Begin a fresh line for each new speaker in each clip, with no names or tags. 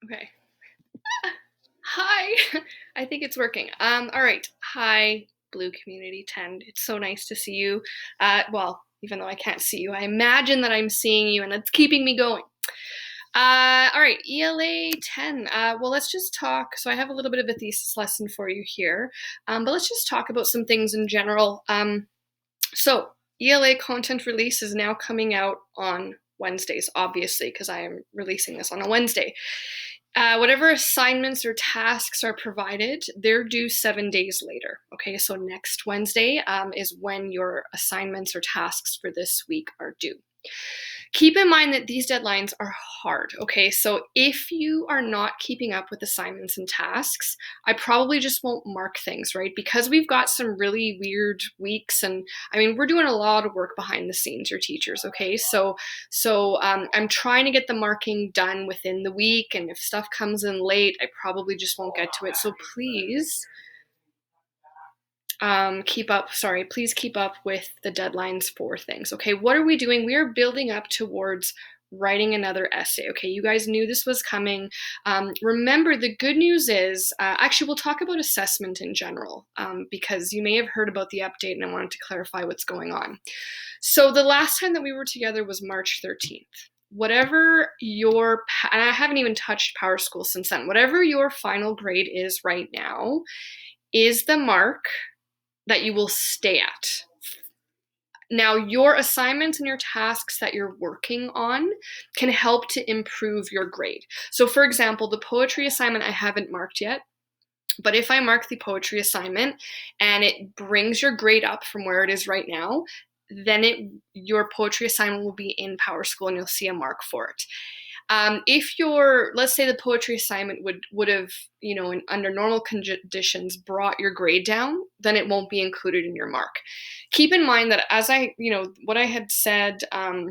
Okay. Hi. I think it's working. All right. Hi, Blue Community 10. It's so nice to see you. Well, even though I can't see you, I imagine that I'm seeing you, and that's keeping me going. All right, ELA 10. Well, let's just talk. So I have a little bit of a thesis lesson for you here, but let's just talk about some things in general. So ELA content release is now coming out on Wednesdays, obviously, because I am releasing this on a Wednesday. Whatever assignments or tasks are provided, they're due 7 days later. Okay, so next Wednesday is when your assignments or tasks for this week are due. Keep in mind that these deadlines are hard, okay? So if you are not keeping up with assignments and tasks, I probably just won't mark things, right? Because we've got some really weird weeks, and I mean, we're doing a lot of work behind the scenes, your teachers, okay? So I'm trying to get the marking done within the week, and if stuff comes in late, I probably just won't get to it. So please please keep up with the deadlines for things. Okay, what are we doing? We are building up towards writing another essay. Okay, you guys knew this was coming. Remember, the good news is, actually, we'll talk about assessment in general, because you may have heard about the update and I wanted to clarify what's going on. So the last time that we were together was March 13th. Whatever your, and I haven't even touched Power School since then, whatever your final grade is right now is the mark that you will stay at. Now, your assignments and your tasks that you're working on can help to improve your grade. So, for example, the poetry assignment I haven't marked yet, but if I mark the poetry assignment and it brings your grade up from where it is right now, then your poetry assignment will be in Power School and you'll see a mark for it. If let's say the poetry assignment would have, under normal conditions brought your grade down, then it won't be included in your mark. Keep in mind that what I had said, a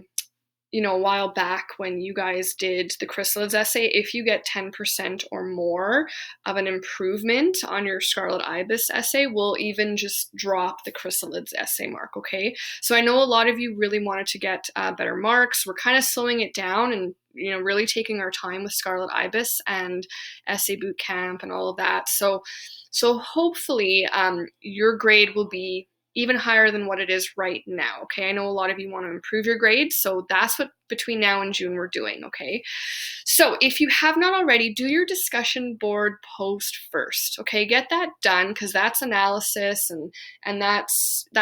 while back when you guys did the chrysalids essay, if you get 10% or more of an improvement on your Scarlet Ibis essay, we'll even just drop the chrysalids essay mark, okay? So I know a lot of you really wanted to get better marks. We're kind of slowing it down and really taking our time with Scarlet Ibis and essay boot camp and all of that. So hopefully your grade will be even higher than what it is right now, okay? I know a lot of you want to improve your grades, so that's what between now and June we're doing, okay? So if you have not already, do your discussion board post first, okay? Get that done because that's analysis and that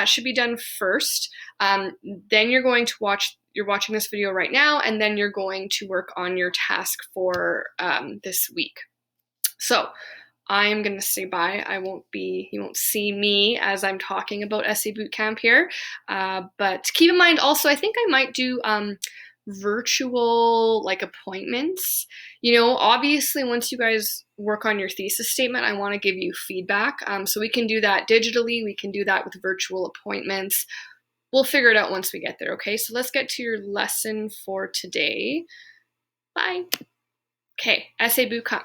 should be done first. Then you're watching this video right now, and then you're going to work on your task for this week. So I'm going to say bye. You won't see me as I'm talking about essay bootcamp here. But keep in mind also, I think I might do virtual appointments. Obviously once you guys work on your thesis statement, I want to give you feedback. So we can do that digitally. We can do that with virtual appointments. We'll figure it out once we get there. Okay, so let's get to your lesson for today. Bye. Okay, essay bootcamp.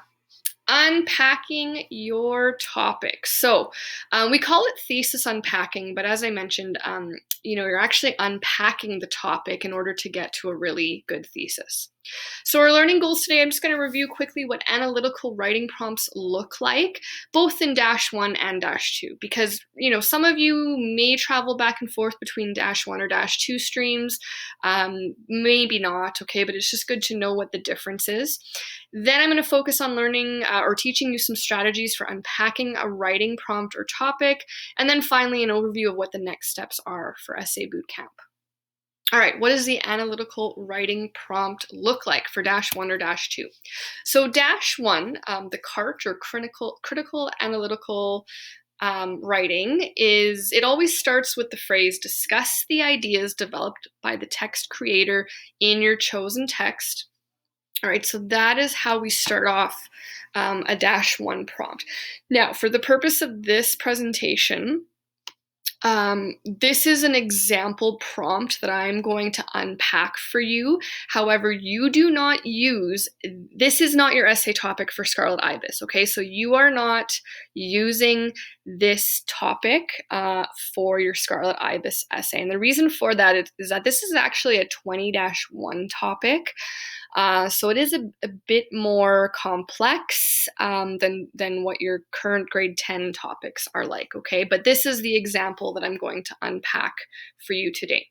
Unpacking your topic. So we call it thesis unpacking, but as I mentioned, you're actually unpacking the topic in order to get to a really good thesis. So our learning goals today, I'm just going to review quickly what analytical writing prompts look like, both in -1 and -2, because, some of you may travel back and forth between -1 or -2 streams, maybe not, okay, but it's just good to know what the difference is. Then I'm going to focus on learning or teaching you some strategies for unpacking a writing prompt or topic, and then finally an overview of what the next steps are for essay bootcamp. All right, what does the analytical writing prompt look like for -1 or -2? So -1, the CART or critical analytical writing it always starts with the phrase, discuss the ideas developed by the text creator in your chosen text. All right, so that is how we start off a -1 prompt. Now, for the purpose of this presentation, this is an example prompt that I'm going to unpack for you. However, this is not your essay topic for Scarlet Ibis, okay? So you are not using this topic for your Scarlet Ibis essay. And the reason for that is that this is actually a 20-1 topic. So it is a bit more complex than what your current grade 10 topics are like, okay? But this is the example that I'm going to unpack for you today.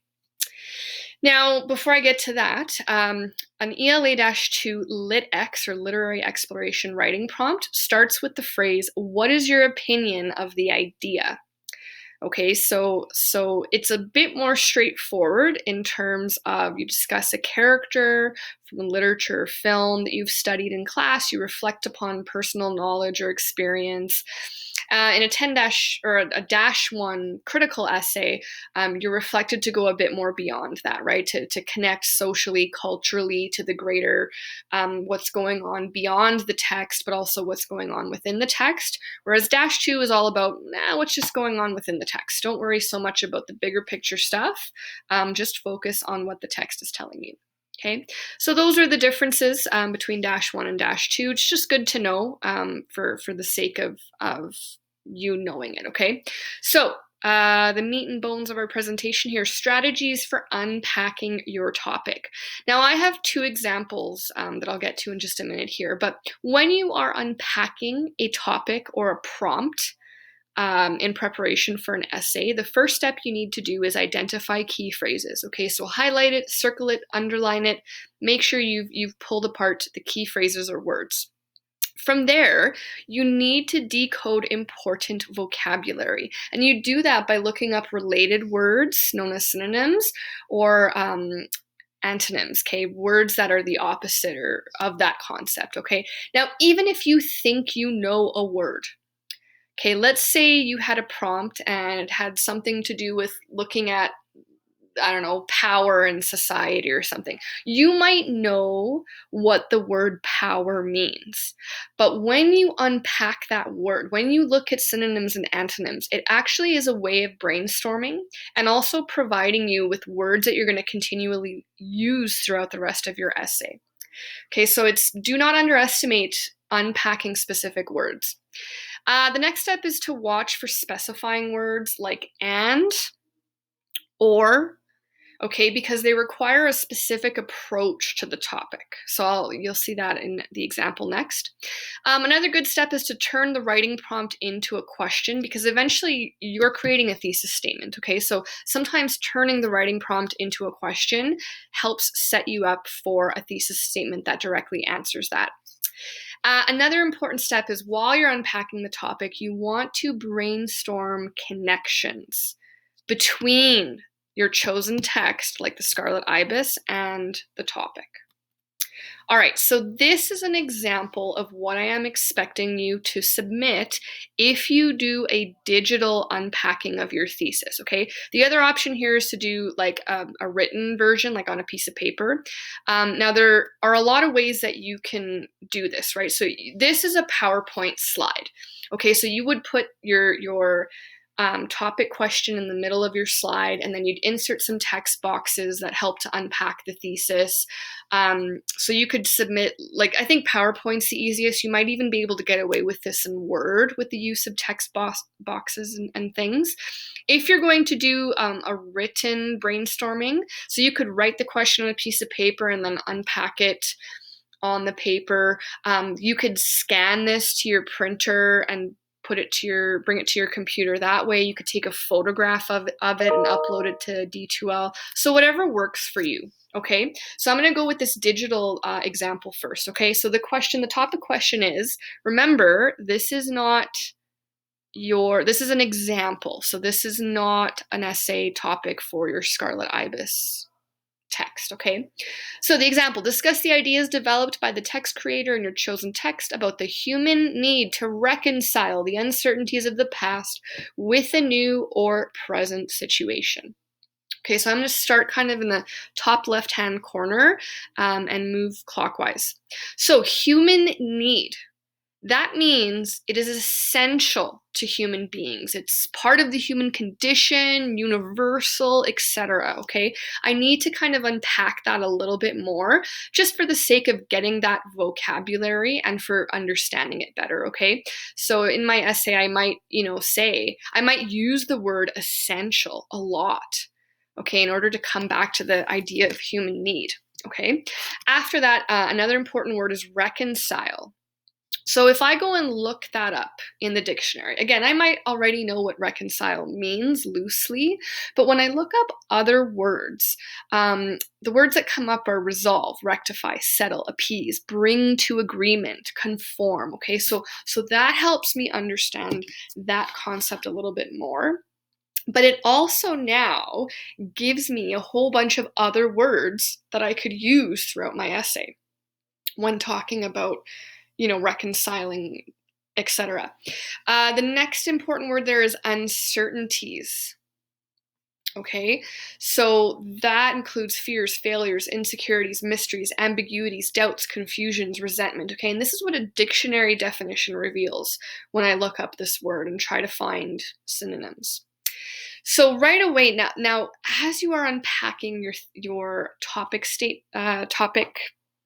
Now, before I get to that, an ELA-2 Lit-X, or Literary Exploration Writing Prompt, starts with the phrase, "What is your opinion of the idea?" Okay, so it's a bit more straightforward in terms of you discuss a character from literature or film that you've studied in class, you reflect upon personal knowledge or experience. In a 10 dash or a dash 1 critical essay, you're reflected to go a bit more beyond that, right? To connect socially, culturally to the greater what's going on beyond the text, but also what's going on within the text. Whereas dash 2 is all about what's just going on within the text. Don't worry so much about the bigger picture stuff. Just focus on what the text is telling you. Okay, so those are the differences between dash 1 and dash 2. It's just good to know for the sake of you knowing it, okay? So the meat and bones of our presentation here, strategies for unpacking your topic. Now, I have 2 examples that I'll get to in just a minute here, but when you are unpacking a topic or a prompt in preparation for an essay, the first step you need to do is identify key phrases, okay? So highlight it, circle it, underline it, make sure you've pulled apart the key phrases or words. From there, you need to decode important vocabulary. And you do that by looking up related words known as synonyms or antonyms, okay? Words that are the opposite of that concept, okay? Now, even if you think you know a word, okay, let's say you had a prompt and it had something to do with looking at, I don't know, power in society or something. You might know what the word power means. But when you unpack that word, when you look at synonyms and antonyms, it actually is a way of brainstorming and also providing you with words that you're going to continually use throughout the rest of your essay. Okay, so do not underestimate unpacking specific words. The next step is to watch for specifying words like and, or, okay, because they require a specific approach to the topic. So you'll see that in the example next. Another good step is to turn the writing prompt into a question, because eventually you're creating a thesis statement, okay? So sometimes turning the writing prompt into a question helps set you up for a thesis statement that directly answers that. Another important step is while you're unpacking the topic, you want to brainstorm connections between your chosen text, like the Scarlet Ibis, and the topic. All right, so this is an example of what I am expecting you to submit if you do a digital unpacking of your thesis, okay? The other option here is to do like a written version, like on a piece of paper. Now, there are a lot of ways that you can do this, right? So this is a PowerPoint slide. Okay, so you would put your topic question in the middle of your slide, and then you'd insert some text boxes that help to unpack the thesis. So you could submit, like, I think PowerPoint's the easiest. You might even be able to get away with this in Word with the use of text boxes and things. If you're going to do a written brainstorming, so you could write the question on a piece of paper and then unpack it on the paper. You could scan this to your printer and bring it to your computer that way. You could take a photograph of it and upload it to D2L. So whatever works for you, okay? So I'm gonna go with this digital example first, okay? So the topic question is, remember, this is an example. So this is not an essay topic for your Scarlet Ibis text, okay? So the example, discuss the ideas developed by the text creator in your chosen text about the human need to reconcile the uncertainties of the past with a new or present situation. Okay, so I'm going to start kind of in the top left-hand corner and move clockwise. So human need. That means it is essential to human beings. It's part of the human condition, universal, etc. Okay, I need to kind of unpack that a little bit more, just for the sake of getting that vocabulary and for understanding it better. Okay, so in my essay, I might, I might use the word essential a lot. Okay, in order to come back to the idea of human need. Okay. After that, another important word is reconcile. So if I go and look that up in the dictionary, again, I might already know what reconcile means loosely, but when I look up other words, the words that come up are resolve, rectify, settle, appease, bring to agreement, conform. Okay, so that helps me understand that concept a little bit more. But it also now gives me a whole bunch of other words that I could use throughout my essay when talking about, reconciling, etc. The next important word there is uncertainties. Okay, so that includes fears, failures, insecurities, mysteries, ambiguities, doubts, confusions, resentment. Okay, and this is what a dictionary definition reveals when I look up this word and try to find synonyms. So right away now, as you are unpacking your topic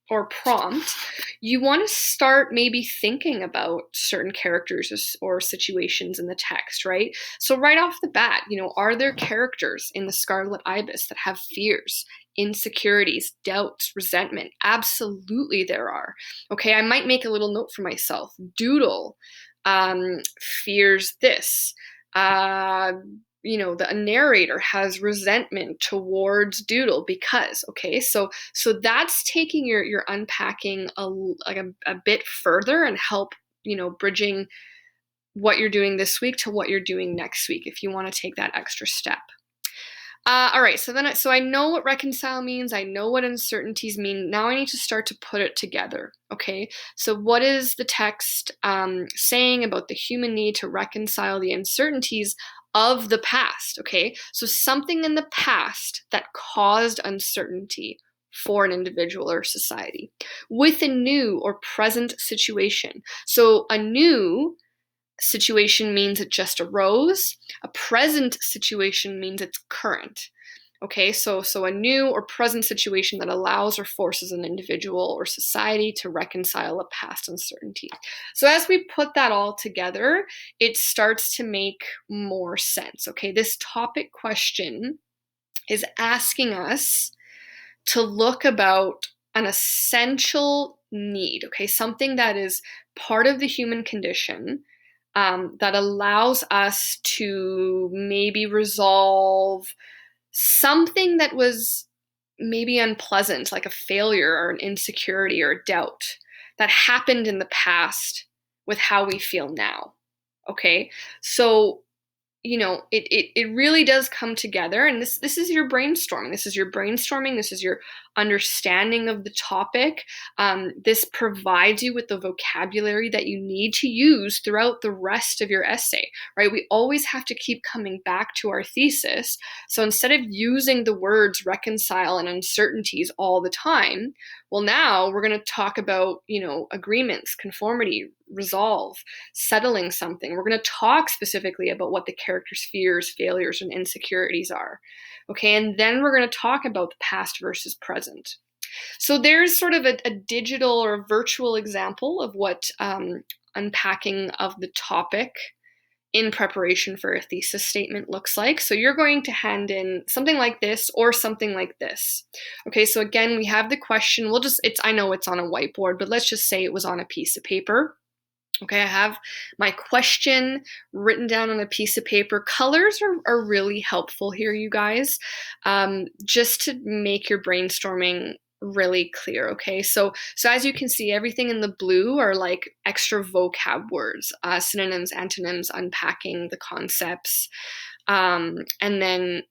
or prompt, you want to start maybe thinking about certain characters or situations in the text, right? So right off the bat, are there characters in the Scarlet Ibis that have fears, insecurities, doubts, resentment? Absolutely there are. Okay, I might make a little note for myself. Doodle fears this. The narrator has resentment towards Doodle because, okay, so that's taking your unpacking a bit further and help, bridging what you're doing this week to what you're doing next week if you want to take that extra step. All right, so I know what reconcile means. I know what uncertainties mean. Now I need to start to put it together. Okay, so what is the text saying about the human need to reconcile the uncertainties of the past? Okay, so something in the past that caused uncertainty for an individual or society with a new or present situation. So a new situation means it just arose. A present situation means it's current. Okay, so a new or present situation that allows or forces an individual or society to reconcile a past uncertainty. So as we put that all together, it starts to make more sense. Okay, this topic question is asking us to look about an essential need, okay, something that is part of the human condition, that allows us to maybe resolve something that was maybe unpleasant, like a failure or an insecurity or a doubt that happened in the past with how we feel now. Okay, so it really does come together, and this is your brainstorming. This is your brainstorming. This is your understanding of the topic. This provides you with the vocabulary that you need to use throughout the rest of your essay, right? We always have to keep coming back to our thesis. So instead of using the words reconcile and uncertainties all the time, well, now we're going to talk about, agreements, conformity, resolve, settling something. We're going to talk specifically about what the character's fears, failures, and insecurities are. Okay, and then we're going to talk about the past versus present. So there's sort of a digital or virtual example of what unpacking of the topic in preparation for a thesis statement looks like. So you're going to hand in something like this or something like this. Okay, so again, we have the question. I know it's on a whiteboard, but let's just say it was on a piece of paper. Okay, I have my question written down on a piece of paper. Colors are really helpful here, you guys, just to make your brainstorming really clear. Okay, so as you can see, everything in the blue are like extra vocab words, synonyms, antonyms, unpacking the concepts, and then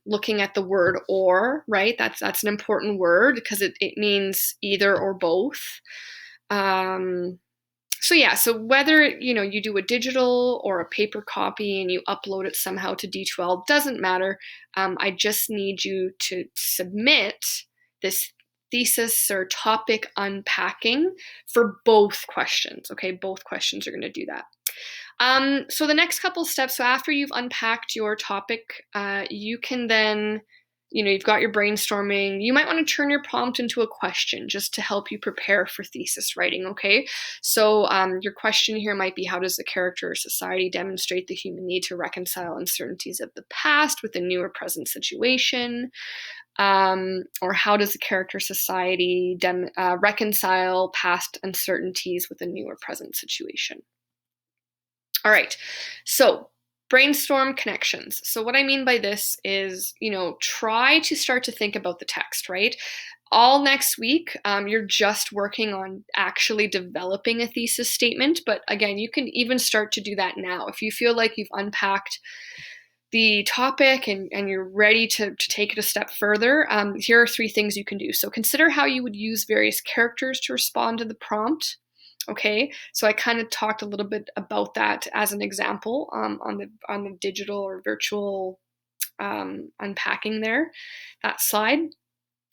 looking at the word or, right? That's an important word because it means either or both. So whether, you do a digital or a paper copy and you upload it somehow to D12, doesn't matter. I just need you to submit this thesis or topic unpacking for both questions. Okay, both questions are going to do that. So the next couple steps, so after you've unpacked your topic, you can then, you've got your brainstorming. You might want to turn your prompt into a question just to help you prepare for thesis writing, okay? So your question here might be, how does the character or society demonstrate the human need to reconcile uncertainties of the past with a new or present situation? Or how does the character society reconcile past uncertainties with a new or present situation? All right, so brainstorm connections. So what I mean by this is, try to start to think about the text, right? All next week, you're just working on actually developing a thesis statement. But again, you can even start to do that now. If you feel like you've unpacked the topic and you're ready to take it a step further, here are 3 things you can do. So consider how you would use various characters to respond to the prompt. Okay, so I kind of talked a little bit about that as an example on the digital or virtual unpacking there, that slide.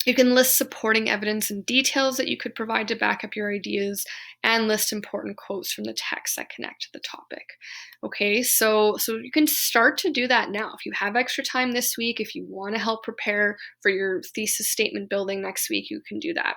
You can list supporting evidence and details that you could provide to back up your ideas, and list important quotes from the text that connect to the topic. Okay, so you can start to do that now. If you have extra time this week, if you want to help prepare for your thesis statement building next week, you can do that.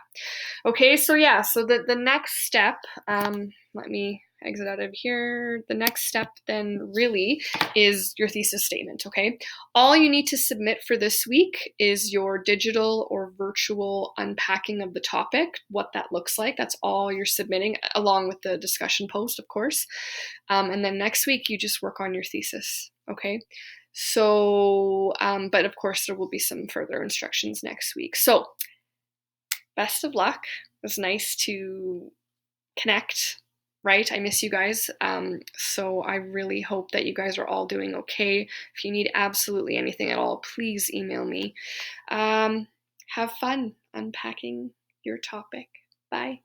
Okay, so yeah, so the next step, let me exit out of here. The next step then really is your thesis statement, okay? All you need to submit for this week is your digital or virtual unpacking of the topic, what that looks like. That's all you're submitting, along with the discussion post, of course. And then next week, you just work on your thesis, okay? So, but of course, there will be some further instructions next week. So, best of luck. It was nice to connect, right? I miss you guys. So I really hope that you guys are all doing okay. If you need absolutely anything at all, please email me. Have fun unpacking your topic. Bye.